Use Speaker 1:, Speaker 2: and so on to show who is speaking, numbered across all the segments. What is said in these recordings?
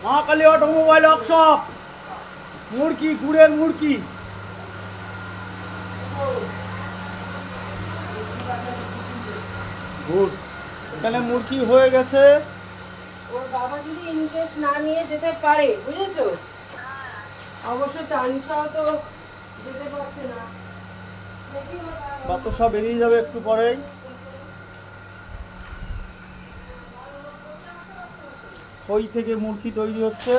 Speaker 1: মা Kali automobile workshop, murki, গুড়ের মুরকি। গুড় এখানে মুরকি হয়ে গেছে।
Speaker 2: ওর বাবা যদি ইন্টারেস্ট না নিয়ে যেতে পারে, বুঝেছো? অবশ্য তানিশাও তো যেতে পারছে না।
Speaker 1: বাতাসা বেরিয়ে যাবে একটু পরেই। খই থেকে মুরকি তৈরি হচ্ছে।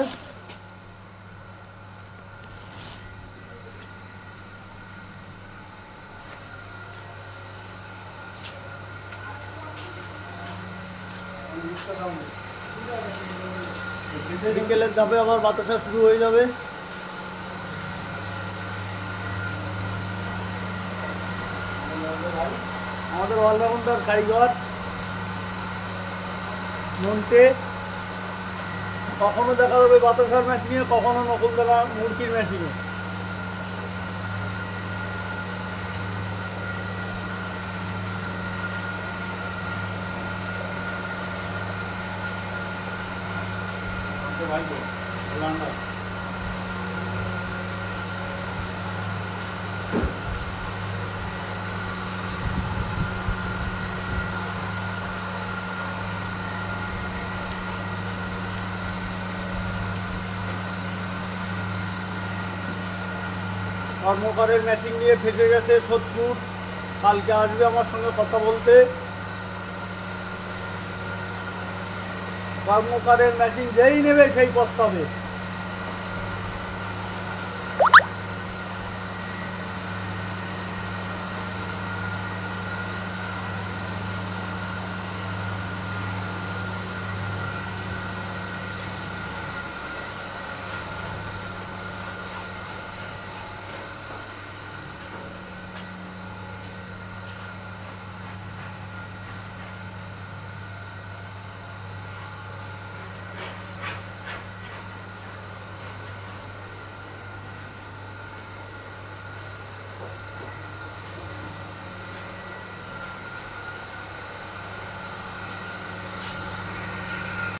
Speaker 1: বিকেলের ধাপে আবার বাতাসা শুরু হয়ে যাবে। আমাদের অলরাউন্ডার কারিগর নন্টে, কখনো দেখা যাবে বাতাসার মেশিনে, কখনো নকুলদানা মুরগির মেশিনে। কর্মকারের মেশিন নিয়ে ফেসে গেছে সোদপুর, কালকে আসবে আমার সঙ্গে কথা বলতে। কর্মকারের মেশিন যেই নেবে সেই পস্তাবে।